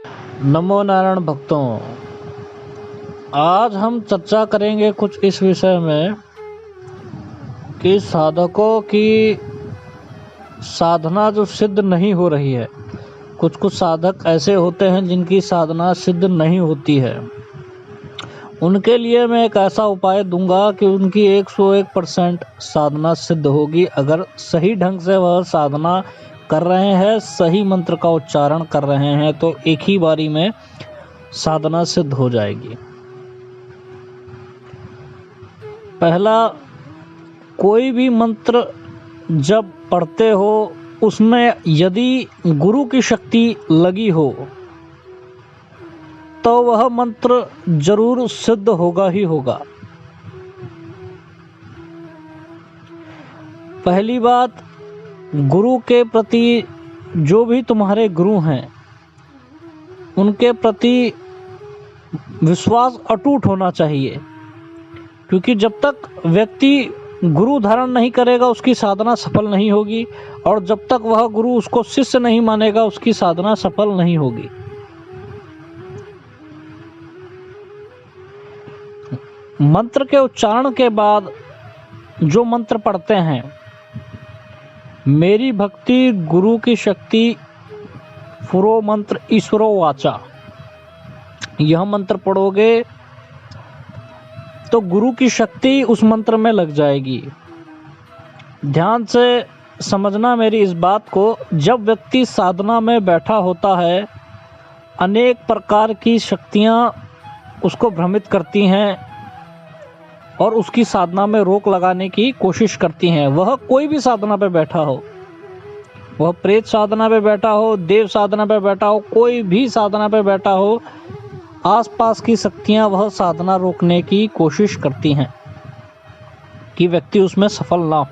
नमो नारायण भक्तों, आज हम चर्चा करेंगे कुछ इस विषय में कि साधकों की साधना जो सिद्ध नहीं हो रही है। कुछ कुछ साधक ऐसे होते हैं जिनकी साधना सिद्ध नहीं होती है। उनके लिए मैं एक ऐसा उपाय दूंगा कि उनकी 101% साधना सिद्ध होगी, अगर सही ढंग से वह साधना कर रहे हैं, सही मंत्र का उच्चारण कर रहे हैं, तो एक ही बारी में साधना सिद्ध हो जाएगी। पहला, कोई भी मंत्र जब पढ़ते हो उसमें यदि गुरु की शक्ति लगी हो तो वह मंत्र जरूर सिद्ध होगा ही होगा। पहली बात, गुरु के प्रति, जो भी तुम्हारे गुरु हैं उनके प्रति विश्वास अटूट होना चाहिए, क्योंकि जब तक व्यक्ति गुरु धारण नहीं करेगा उसकी साधना सफल नहीं होगी, और जब तक वह गुरु उसको शिष्य नहीं मानेगा उसकी साधना सफल नहीं होगी। मंत्र के उच्चारण के बाद जो मंत्र पढ़ते हैं, मेरी भक्ति गुरु की शक्ति फुरो मंत्र ईश्वरो वाचा, यह मंत्र पढ़ोगे तो गुरु की शक्ति उस मंत्र में लग जाएगी। ध्यान से समझना मेरी इस बात को। जब व्यक्ति साधना में बैठा होता है, अनेक प्रकार की शक्तियां उसको भ्रमित करती हैं और उसकी साधना में रोक लगाने की कोशिश करती हैं। वह कोई भी साधना पे बैठा हो, वह प्रेत साधना पे बैठा हो, देव साधना पे बैठा हो, कोई भी साधना पे बैठा हो, आसपास की शक्तियां वह साधना रोकने की कोशिश करती हैं कि व्यक्ति उसमें सफल ना हो।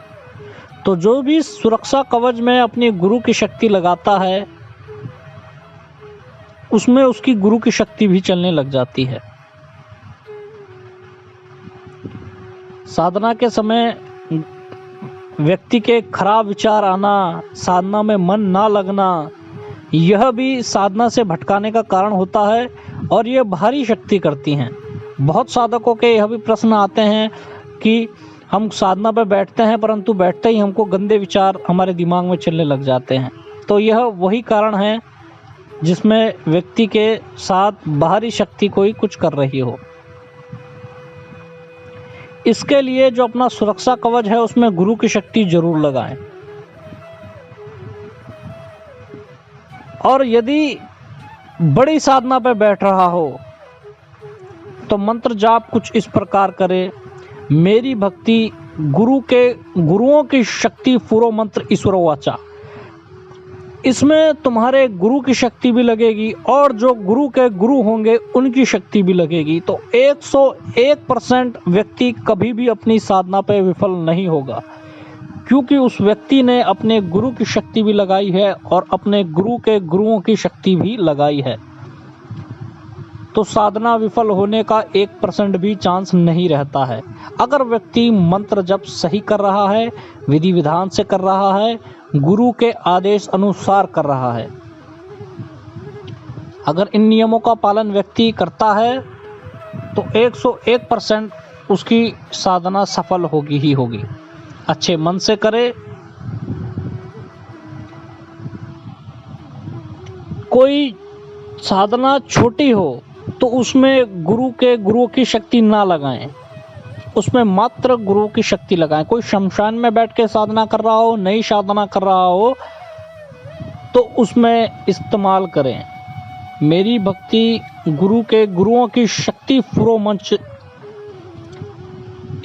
तो जो भी सुरक्षा कवच में अपनी गुरु की शक्ति लगाता है, उसमें उसकी गुरु की शक्ति भी चलने लग जाती है। साधना के समय व्यक्ति के खराब विचार आना, साधना में मन ना लगना, यह भी साधना से भटकाने का कारण होता है और ये भारी शक्ति करती हैं। बहुत साधकों के यह भी प्रश्न आते हैं कि हम साधना पर बैठते हैं परंतु बैठते ही हमको गंदे विचार हमारे दिमाग में चलने लग जाते हैं। तो यह वही कारण है जिसमें व्यक्ति के साथ बाहरी शक्ति कोई कुछ कर रही हो। इसके लिए जो अपना सुरक्षा कवच है उसमें गुरु की शक्ति जरूर लगाएं। और यदि बड़ी साधना पे बैठ रहा हो तो मंत्र जाप कुछ इस प्रकार करे, मेरी भक्ति गुरुओं की शक्ति फुरो मंत्र ईश्वरो वाचा। इसमें तुम्हारे गुरु की शक्ति भी लगेगी और जो गुरु के गुरु होंगे उनकी शक्ति भी लगेगी। तो 101% व्यक्ति कभी भी अपनी साधना पे विफल नहीं होगा, क्योंकि उस व्यक्ति ने अपने गुरु की शक्ति भी लगाई है और अपने गुरु के गुरुओं की शक्ति भी लगाई है। तो साधना विफल होने का 1% भी चांस नहीं रहता है, अगर व्यक्ति मंत्र जप सही कर रहा है, विधि विधान से कर रहा है, गुरु के आदेश अनुसार कर रहा है। अगर इन नियमों का पालन व्यक्ति करता है तो 101% उसकी साधना सफल होगी ही होगी। अच्छे मन से करे। कोई साधना छोटी हो तो उसमें गुरुओं की शक्ति ना लगाएं, उसमें मात्र गुरु की शक्ति लगाएं। कोई शमशान में बैठ के साधना कर रहा हो, नई साधना कर रहा हो, तो उसमें इस्तेमाल करें मेरी भक्ति गुरु के गुरुओं की शक्ति फुरो मंच,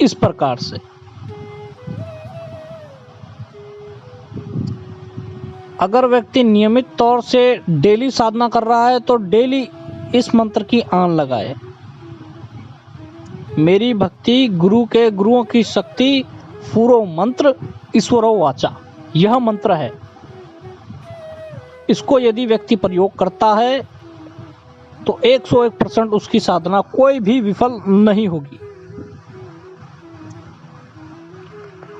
इस प्रकार से। अगर व्यक्ति नियमित तौर से डेली साधना कर रहा है तो डेली इस मंत्र की आन लगाए, मेरी भक्ति गुरु के गुरुओं की शक्ति फुरो मंत्र ईश्वरो वाचा, यह मंत्र है। इसको यदि व्यक्ति प्रयोग करता है तो 101% उसकी साधना कोई भी विफल नहीं होगी।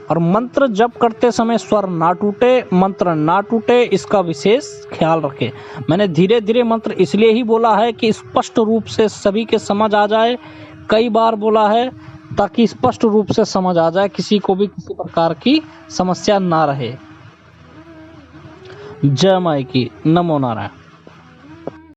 और मंत्र जप करते समय स्वर ना टूटे, मंत्र ना टूटे, इसका विशेष ख्याल रखें। मैंने धीरे धीरे मंत्र इसलिए ही बोला है कि स्पष्ट रूप से सभी के समझ आ जाए। कई बार बोला है ताकि स्पष्ट रूप से समझ आ जाए, किसी को भी किसी प्रकार की समस्या ना रहे। जय माई की। नमो नारायण।